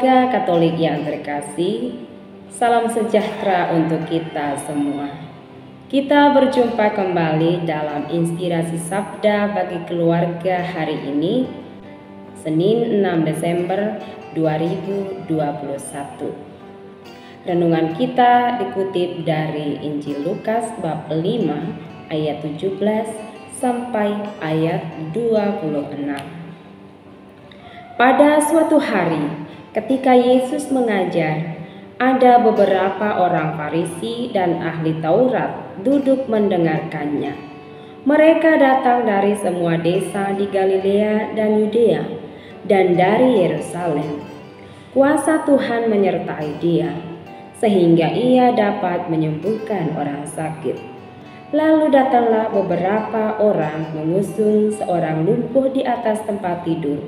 Keluarga Katolik yang terkasih, salam sejahtera untuk kita semua. Kita berjumpa kembali dalam Inspirasi Sabda bagi Keluarga hari ini, Senin 6 Desember 2021. Renungan kita dikutip dari Injil Lukas bab 5 ayat 17 sampai ayat 26. Pada suatu hari, ketika Yesus mengajar, ada beberapa orang Farisi dan ahli Taurat duduk mendengarkannya. Mereka datang dari semua desa di Galilea dan Yudea dan dari Yerusalem. Kuasa Tuhan menyertai dia, sehingga ia dapat menyembuhkan orang sakit. Lalu datanglah beberapa orang mengusung seorang lumpuh di atas tempat tidur.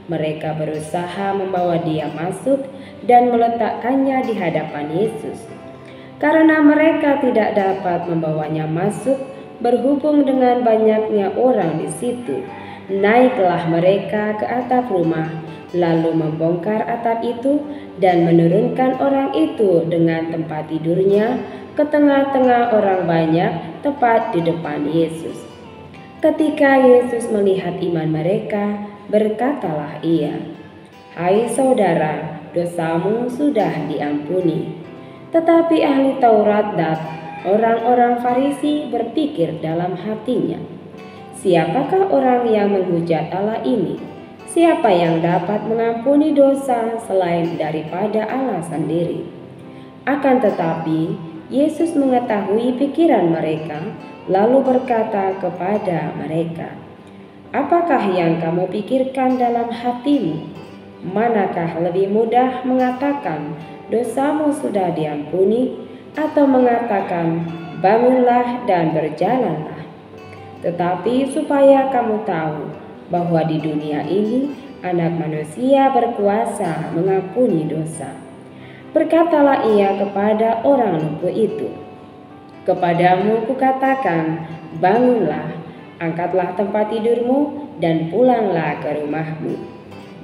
Mereka berusaha membawa dia masuk dan meletakkannya di hadapan Yesus. Karena mereka tidak dapat membawanya masuk berhubung dengan banyaknya orang di situ, naiklah mereka ke atap rumah, lalu membongkar atap itu dan menurunkan orang itu dengan tempat tidurnya ke tengah-tengah orang banyak tepat di depan Yesus. Ketika Yesus melihat iman mereka, berkatalah ia, "Hai saudara, dosamu sudah diampuni." Tetapi ahli Taurat dan orang-orang Farisi berpikir dalam hatinya, "Siapakah orang yang menghujat Allah ini? Siapa yang dapat mengampuni dosa selain daripada Allah sendiri?" Akan tetapi Yesus mengetahui pikiran mereka, lalu berkata kepada mereka, "Apakah yang kamu pikirkan dalam hatimu? Manakah lebih mudah mengatakan, 'Dosamu sudah diampuni,' atau mengatakan, 'Bangunlah dan berjalanlah'? Tetapi supaya kamu tahu bahwa di dunia ini Anak Manusia berkuasa mengampuni dosa." Berkatalah ia kepada orang lumpuh itu, "Kepadamu kukatakan, bangunlah, angkatlah tempat tidurmu dan pulanglah ke rumahmu."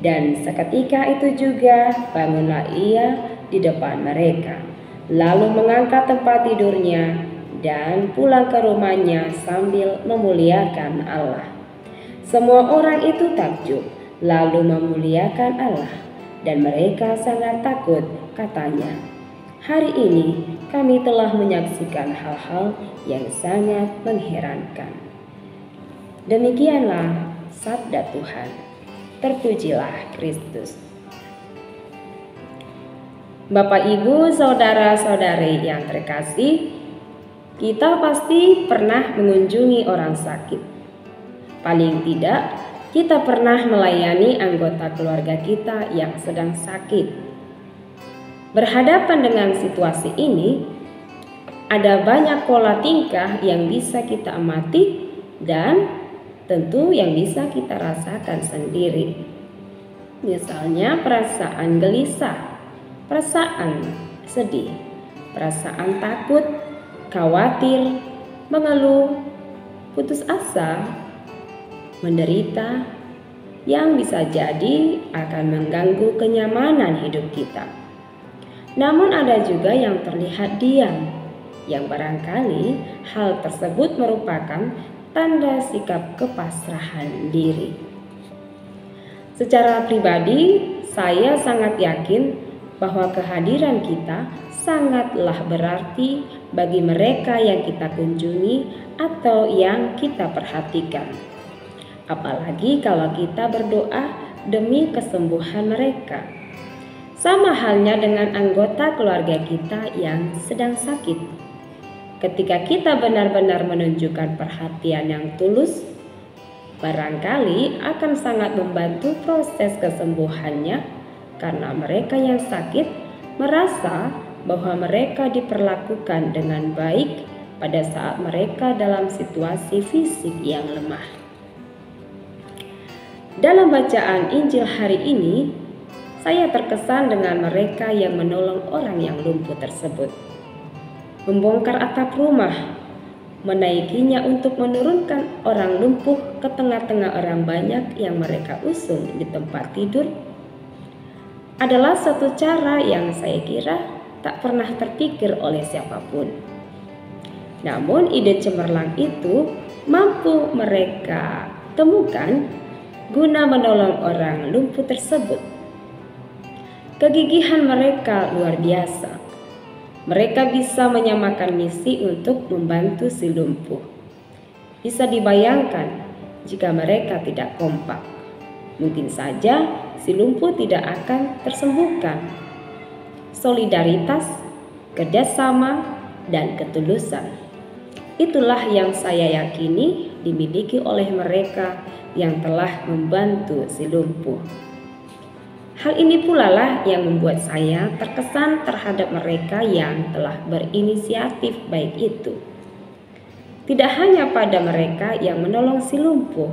Dan seketika itu juga bangunlah ia di depan mereka, lalu mengangkat tempat tidurnya dan pulang ke rumahnya sambil memuliakan Allah. Semua orang itu takjub, lalu memuliakan Allah, dan mereka sangat takut. Katanya, "Hari ini kami telah menyaksikan hal-hal yang sangat mengherankan." Demikianlah sabda Tuhan. Terpujilah Kristus. Bapak, Ibu, saudara-saudari yang terkasih, kita pasti pernah mengunjungi orang sakit. Paling tidak, kita pernah melayani anggota keluarga kita yang sedang sakit. Berhadapan dengan situasi ini, ada banyak pola tingkah yang bisa kita amati dan tentu yang bisa kita rasakan sendiri. Misalnya perasaan gelisah, perasaan sedih, perasaan takut, khawatir, mengeluh, putus asa, menderita, yang bisa jadi akan mengganggu kenyamanan hidup kita. Namun ada juga yang terlihat diam, yang barangkali hal tersebut merupakan tanda sikap kepasrahan diri. Secara pribadi, saya sangat yakin bahwa kehadiran kita sangatlah berarti bagi mereka yang kita kunjungi atau yang kita perhatikan. Apalagi kalau kita berdoa demi kesembuhan mereka. Sama halnya dengan anggota keluarga kita yang sedang sakit. Ketika kita benar-benar menunjukkan perhatian yang tulus, barangkali akan sangat membantu proses kesembuhannya, karena mereka yang sakit merasa bahwa mereka diperlakukan dengan baik pada saat mereka dalam situasi fisik yang lemah. Dalam bacaan Injil hari ini, saya terkesan dengan mereka yang menolong orang yang lumpuh tersebut. Membongkar atap rumah, menaikinya untuk menurunkan orang lumpuh ke tengah-tengah orang banyak yang mereka usung di tempat tidur. adalah satu cara yang saya kira tak pernah terpikir oleh siapapun. Namun ide cemerlang itu mampu mereka temukan guna menolong orang lumpuh tersebut. Kegigihan mereka luar biasa. Mereka bisa menyamakan misi untuk membantu si lumpuh. Bisa dibayangkan jika mereka tidak kompak, mungkin saja si lumpuh tidak akan tersembuhkan. Solidaritas, kerjasama, dan ketulusan, itulah yang saya yakini dimiliki oleh mereka yang telah membantu si lumpuh. Hal ini pula lah yang membuat saya terkesan terhadap mereka yang telah berinisiatif baik itu. Tidak hanya pada mereka yang menolong si lumpuh,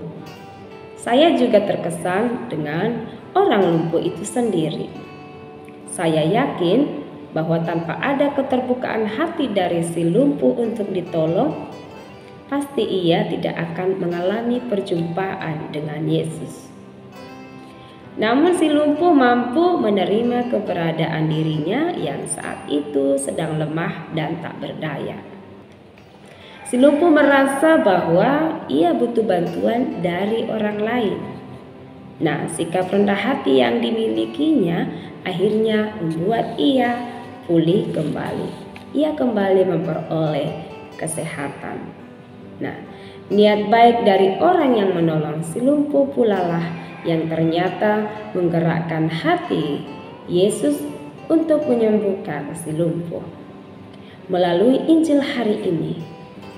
saya juga terkesan dengan orang lumpuh itu sendiri. Saya yakin bahwa tanpa ada keterbukaan hati dari si lumpuh untuk ditolong, pasti ia tidak akan mengalami perjumpaan dengan Yesus. Namun si lumpuh mampu menerima keberadaan dirinya yang saat itu sedang lemah dan tak berdaya. Si lumpuh merasa bahwa ia butuh bantuan dari orang lain. Nah, sikap rendah hati yang dimilikinya akhirnya membuat ia pulih kembali. Ia kembali memperoleh kesehatan. Nah, niat baik dari orang yang menolong si lumpuh pula lah yang ternyata menggerakkan hati Yesus untuk menyembuhkan si lumpuh. Melalui Injil hari ini,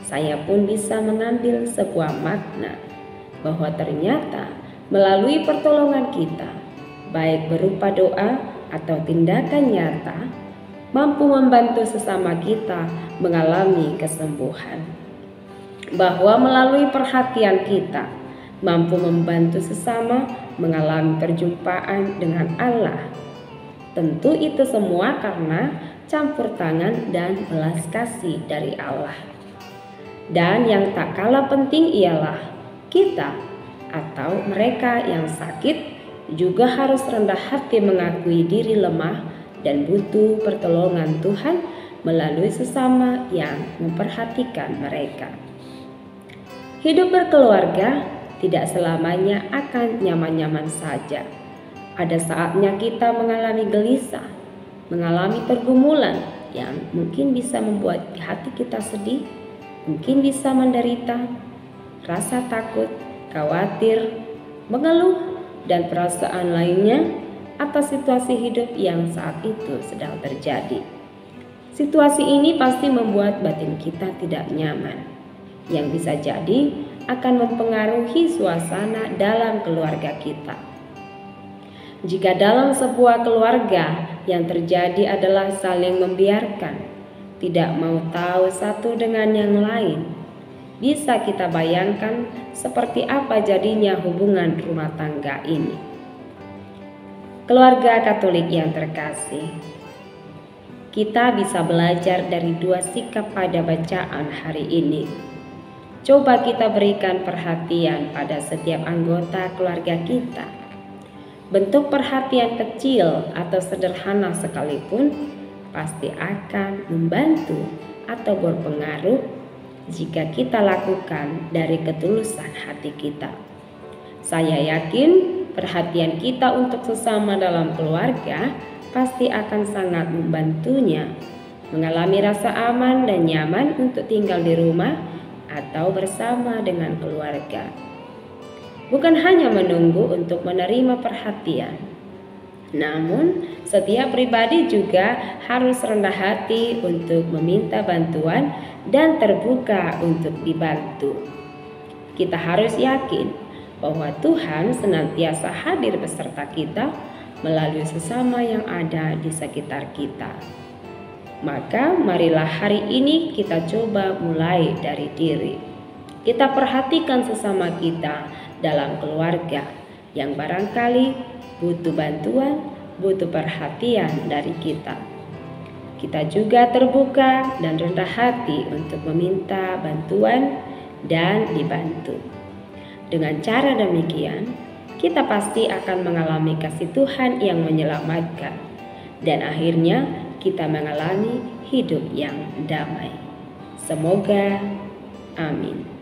saya pun bisa mengambil sebuah makna bahwa ternyata melalui pertolongan kita, baik berupa doa atau tindakan nyata, mampu membantu sesama kita mengalami kesembuhan. Bahwa melalui perhatian kita, mampu membantu sesama mengalami perjumpaan dengan Allah. Tentu itu semua karena campur tangan dan belas kasih dari Allah. Dan yang tak kalah penting ialah kita atau mereka yang sakit juga harus rendah hati mengakui diri lemah dan butuh pertolongan Tuhan melalui sesama yang memperhatikan mereka. Hidup berkeluarga tidak selamanya akan nyaman-nyaman saja. Ada saatnya kita mengalami gelisah, mengalami pergumulan yang mungkin bisa membuat hati kita sedih, mungkin bisa menderita, rasa takut, khawatir, mengeluh, dan perasaan lainnya atas situasi hidup yang saat itu sedang terjadi. Situasi ini pasti membuat batin kita tidak nyaman, yang bisa jadi akan mempengaruhi suasana dalam keluarga kita. Jika dalam sebuah keluarga yang terjadi adalah saling membiarkan, tidak mau tahu satu dengan yang lain, bisa kita bayangkan seperti apa jadinya hubungan rumah tangga ini. Keluarga Katolik yang terkasih, kita bisa belajar dari dua sikap pada bacaan hari ini. Coba kita berikan perhatian pada setiap anggota keluarga kita. Bentuk perhatian kecil atau sederhana sekalipun pasti akan membantu atau berpengaruh jika kita lakukan dari ketulusan hati kita. Saya yakin perhatian kita untuk sesama dalam keluarga pasti akan sangat membantunya mengalami rasa aman dan nyaman untuk tinggal di rumah atau bersama dengan keluarga. Bukan hanya menunggu untuk menerima perhatian, namun setiap pribadi juga harus rendah hati untuk meminta bantuan dan terbuka untuk dibantu. Kita harus yakin bahwa Tuhan senantiasa hadir beserta kita melalui sesama yang ada di sekitar kita. Maka marilah hari ini kita coba mulai dari diri. Kita perhatikan sesama kita dalam keluarga yang barangkali butuh bantuan, butuh perhatian dari kita. Kita juga terbuka dan rendah hati untuk meminta bantuan dan dibantu. Dengan cara demikian, kita pasti akan mengalami kasih Tuhan yang menyelamatkan, dan akhirnya kita mengalami hidup yang damai. Semoga amin.